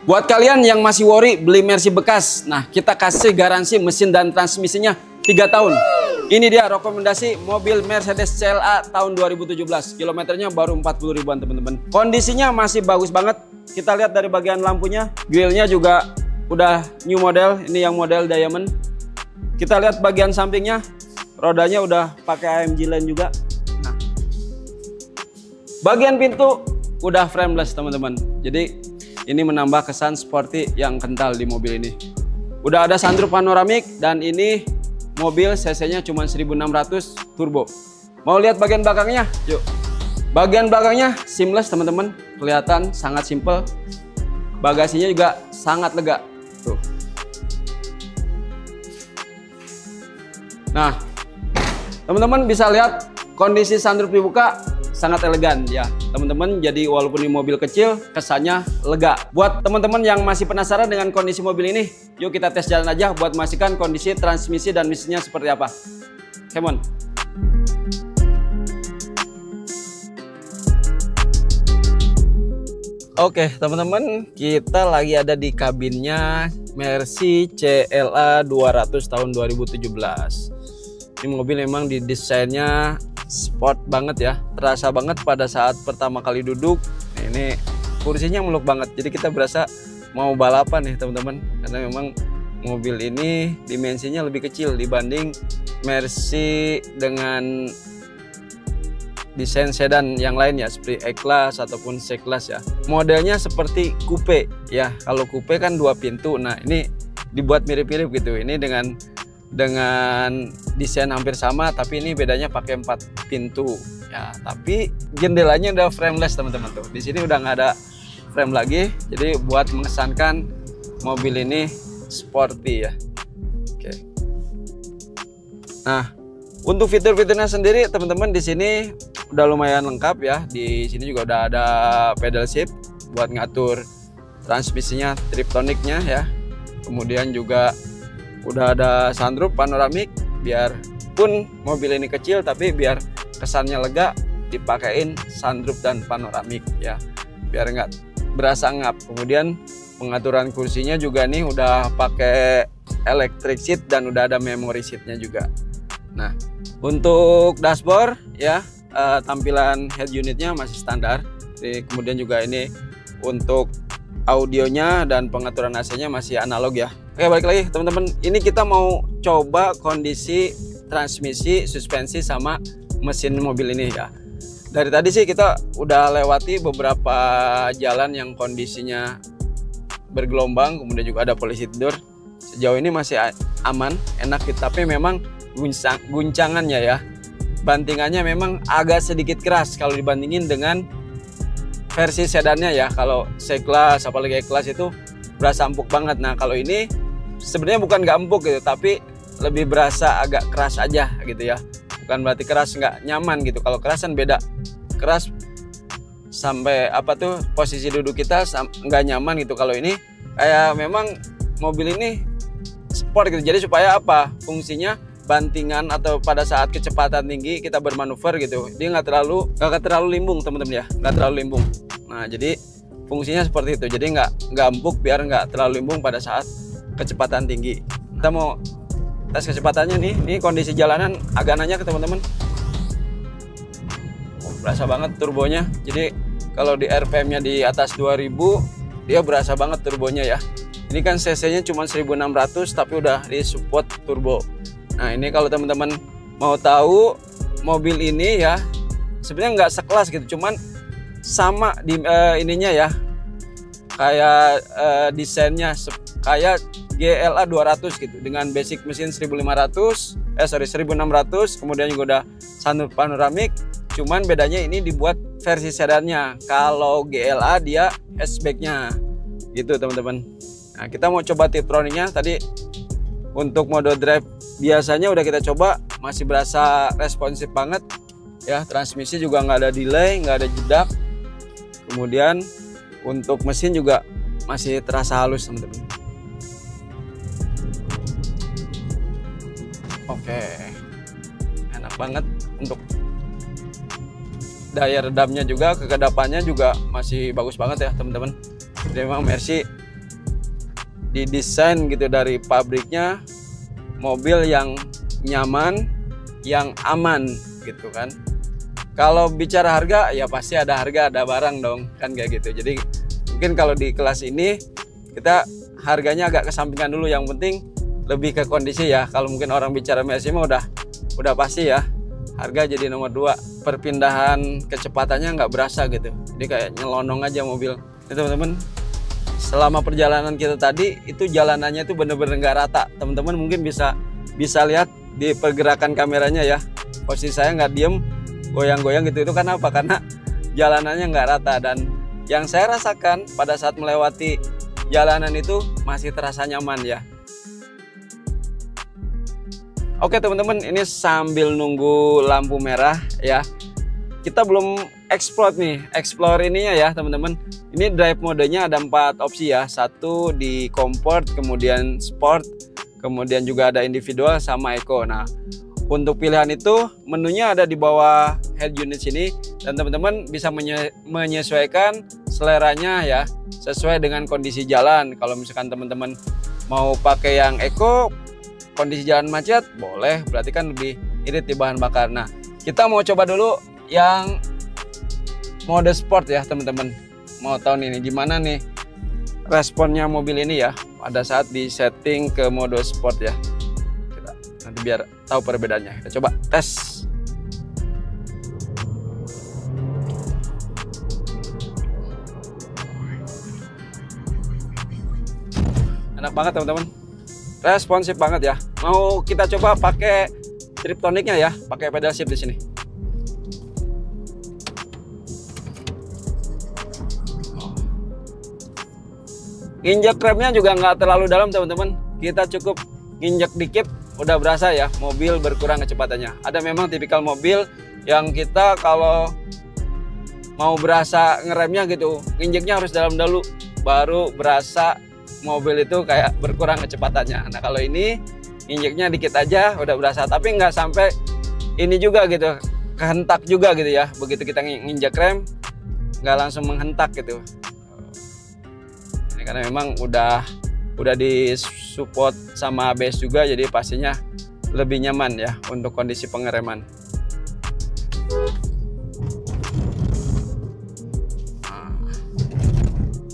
Buat kalian yang masih worry beli Mercy bekas, nah kita kasih garansi mesin dan transmisinya 3 tahun. Ini dia rekomendasi mobil Mercedes CLA tahun 2017. Kilometernya baru 40 ribuan teman-teman. Kondisinya masih bagus banget. Kita lihat dari bagian lampunya, grillnya juga udah new model. Ini yang model diamond. Kita lihat bagian sampingnya, rodanya udah pakai AMG Line juga. Nah, bagian pintu udah frameless teman-teman. Jadi ini menambah kesan sporty yang kental di mobil ini. Udah ada sunroof panoramik dan ini mobil cc-nya cuma 1600 turbo. Mau lihat bagian belakangnya? Yuk. Bagian belakangnya seamless teman-teman, kelihatan sangat simple. Bagasinya juga sangat lega. Tuh. Nah, teman-teman bisa lihat kondisi sunroof dibuka sangat elegan ya teman-teman. Jadi walaupun ini mobil kecil, kesannya lega. Buat teman-teman yang masih penasaran dengan kondisi mobil ini, yuk kita tes jalan aja buat memastikan kondisi transmisi dan mesinnya seperti apa. Come on. Oke teman-teman, kita lagi ada di kabinnya Mercy CLA 200 tahun 2017. Ini mobil memang didesainnya sport banget ya, terasa banget pada saat pertama kali duduk. Ini kursinya muluk banget, jadi kita berasa mau balapan nih teman-teman, karena memang mobil ini dimensinya lebih kecil dibanding Mercy dengan desain sedan yang lain ya, seperti E-Class ataupun C-Class ya. Modelnya seperti coupe ya, kalau coupe kan 2 pintu, nah ini dibuat mirip-mirip gitu. Ini dengan desain hampir sama, tapi ini bedanya pakai 4 pintu ya. Tapi jendelanya udah frameless teman-teman tuh. Di sini udah nggak ada frame lagi, jadi buat mengesankan mobil ini sporty ya. Oke. Nah, untuk fitur-fiturnya sendiri teman-teman di sini udah lumayan lengkap ya. Di sini juga udah ada pedal shift buat ngatur transmisinya, triptoniknya ya. Kemudian juga udah ada sunroof panoramik, biarpun mobil ini kecil tapi biar kesannya lega dipakein sunroof dan panoramik ya, biar nggak berasa ngap. Kemudian pengaturan kursinya juga nih udah pakai electric seat dan udah ada memory seatnya juga. Nah, untuk dashboard ya, tampilan head unitnya masih standar. Kemudian juga ini untuk audionya dan pengaturan AC-nya masih analog ya. Oke, balik lagi teman-teman. Ini kita mau coba kondisi transmisi, suspensi sama mesin mobil ini ya. Dari tadi sih kita udah lewati beberapa jalan yang kondisinya bergelombang, kemudian juga ada polisi tidur. Sejauh ini masih aman, enak gitu. Tapi memang guncangannya ya, bantingannya memang agak sedikit keras kalau dibandingin dengan versi sedannya ya. Kalau C-Class apalagi E-Class itu berasa empuk banget. Nah kalau ini sebenarnya bukan nggak empuk gitu, tapi lebih berasa agak keras aja gitu ya. Bukan berarti keras nggak nyaman gitu. Kalau keras kan beda, keras sampai apa tuh posisi duduk kita nggak nyaman gitu. Kalau ini kayak memang mobil ini sport gitu. Jadi supaya apa fungsinya, bantingan atau pada saat kecepatan tinggi kita bermanuver gitu, dia nggak terlalu limbung teman-teman ya, nggak terlalu limbung. Nah jadi fungsinya seperti itu, jadi nggak empuk biar nggak terlalu limbung pada saat kecepatan tinggi. Kita mau tes kecepatannya nih. Ini kondisi jalanan agak nanya ke teman-teman. Berasa banget turbonya. Jadi kalau di RPM-nya di atas 2000 dia berasa banget turbonya ya. Ini kan cc-nya cuma 1600 tapi udah di support turbo. Nah ini kalau teman-teman mau tahu mobil ini ya, sebenarnya nggak sekelas gitu, cuman sama di ininya ya, kayak desainnya kayak GLA 200 gitu, dengan basic mesin 1600, kemudian juga udah sunroof panoramik. Cuman bedanya ini dibuat versi sedannya, kalau GLA dia hatchbacknya gitu teman-teman. Nah kita mau coba tiptroniknya tadi. Untuk mode drive biasanya udah kita coba, masih berasa responsif banget ya. Transmisi juga nggak ada delay, nggak ada jedak. Kemudian untuk mesin juga masih terasa halus teman-teman. Oke, enak banget. Untuk daya redamnya juga, kekedapannya juga masih bagus banget ya teman-teman. Jadi memang Mercy didesain gitu dari pabriknya, mobil yang nyaman, yang aman gitu kan. Kalau bicara harga ya pasti ada harga, ada barang dong kan kayak gitu. Jadi mungkin kalau di kelas ini kita harganya agak kesampingkan dulu, yang penting lebih ke kondisi ya. Kalau mungkin orang bicara Mercy mah udah pasti ya, harga jadi nomor 2. Perpindahan kecepatannya nggak berasa gitu, jadi kayak nyelonong aja mobil. Ini teman-teman, selama perjalanan kita tadi itu jalanannya itu bener-bener nggak rata. Teman-teman mungkin bisa lihat di pergerakan kameranya ya, posisi saya nggak diem, goyang-goyang gitu. Itu karena apa? Karena jalanannya nggak rata, dan yang saya rasakan pada saat melewati jalanan itu masih terasa nyaman ya. Oke teman-teman, ini sambil nunggu lampu merah ya, kita belum explore ininya ya teman-teman. Ini drive modenya ada 4 opsi ya, 1 di comfort, kemudian sport, kemudian juga ada individual sama eco. Nah, untuk pilihan itu menunya ada di bawah head unit sini, dan teman-teman bisa menyesuaikan seleranya ya sesuai dengan kondisi jalan. Kalau misalkan teman-teman mau pakai yang eco, kondisi jalan macet, boleh, berarti kan lebih irit di bahan bakar. Nah, kita mau coba dulu yang mode sport ya teman-teman. Mau tahu nih gimana nih responnya mobil ini ya pada saat di setting ke mode sport ya. Kita nanti biar tahu perbedaannya, kita coba tes. Enak banget teman-teman, responsif banget ya. Mau kita coba pakai triptoniknya ya, pakai pedal shift di sini. Injek remnya juga nggak terlalu dalam teman-teman, kita cukup injek dikit udah berasa ya mobil berkurang kecepatannya. Ada memang tipikal mobil yang kita kalau mau berasa ngeremnya gitu, injeknya harus dalam dulu baru berasa mobil itu kayak berkurang kecepatannya. Nah kalau ini injeknya dikit aja udah berasa, tapi nggak sampai ini juga gitu, kehentak juga gitu ya. Begitu kita nginjek rem nggak langsung menghentak gitu. Ini karena memang udah disupport sama ABS juga, jadi pastinya lebih nyaman ya untuk kondisi pengereman.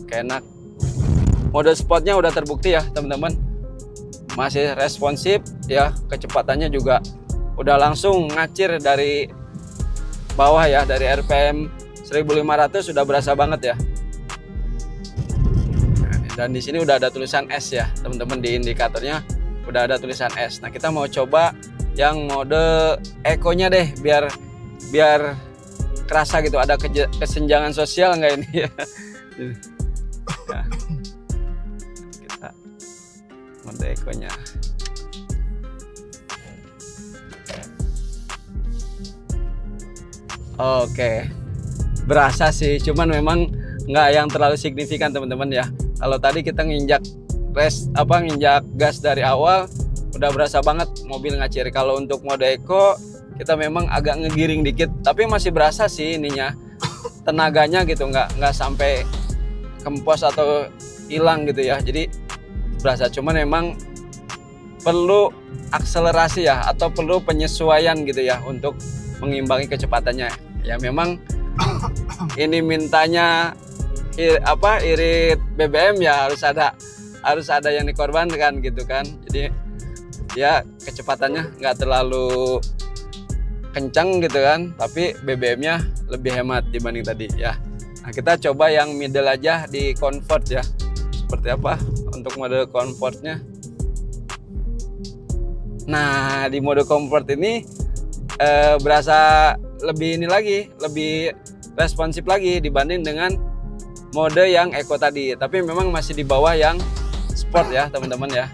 Enak. Mode sportnya udah terbukti ya teman-teman, masih responsif ya, kecepatannya juga udah langsung ngacir dari bawah ya, dari RPM 1500 sudah berasa banget ya. Dan di sini udah ada tulisan S ya teman-teman, di indikatornya udah ada tulisan S. Nah kita mau coba yang mode eco-nya deh, biar kerasa gitu, ada kesenjangan sosial nggak ini ya. Ya. Kita mode eco-nya. Oke, berasa sih, cuman memang nggak yang terlalu signifikan teman-teman ya. Kalau tadi kita nginjak gas dari awal udah berasa banget mobil ngacir. Kalau untuk mode eco kita memang agak ngegiring dikit, tapi masih berasa sih ininya, tenaganya gitu, nggak sampai kempos atau hilang gitu ya. Jadi berasa, cuman memang perlu akselerasi ya, atau perlu penyesuaian gitu ya untuk mengimbangi kecepatannya. Ya memang ini mintanya irit BBM ya, harus ada yang dikorbankan gitu kan. Jadi ya kecepatannya nggak terlalu kencang gitu kan, tapi BBM-nya lebih hemat dibanding tadi ya. Nah kita coba yang middle aja di comfort ya, seperti apa untuk mode comfortnya. Nah di mode comfort ini berasa lebih lebih responsif lagi dibanding dengan mode yang eco tadi, tapi memang masih di bawah yang sport ya teman-teman ya.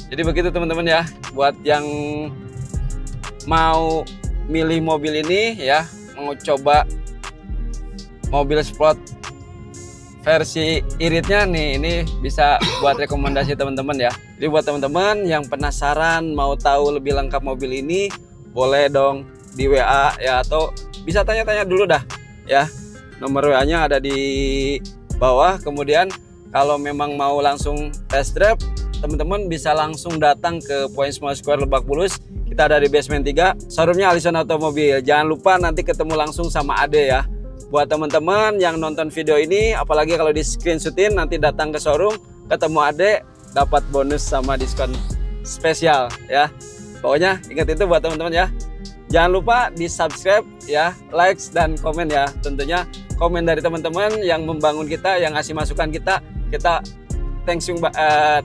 Jadi begitu teman-teman ya, buat yang mau milih mobil ini ya, mau coba mobil sport versi iritnya nih, ini bisa buat rekomendasi teman-teman ya. Jadi buat teman-teman yang penasaran mau tahu lebih lengkap mobil ini, boleh dong di WA ya, atau bisa tanya-tanya dulu dah ya. Nomor WA-nya ada di bawah, kemudian kalau memang mau langsung test drive, teman-teman bisa langsung datang ke Poin Small Square Lebak Bulus. Kita ada di basement 3, showroomnya Allison Automobil. Jangan lupa nanti ketemu langsung sama Ade ya. Buat teman-teman yang nonton video ini, apalagi kalau di screenshotin, nanti datang ke showroom, ketemu Ade, dapat bonus sama diskon spesial ya. Pokoknya ingat itu buat teman-teman ya. Jangan lupa di subscribe ya, likes dan komen ya. Tentunya komen dari teman-teman yang membangun kita, yang ngasih masukan kita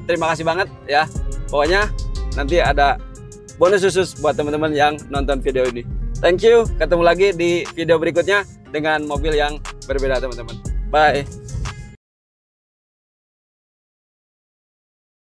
terima kasih banget ya. Pokoknya nanti ada bonus khusus buat teman-teman yang nonton video ini. Thank you, ketemu lagi di video berikutnya dengan mobil yang berbeda teman-teman. Bye.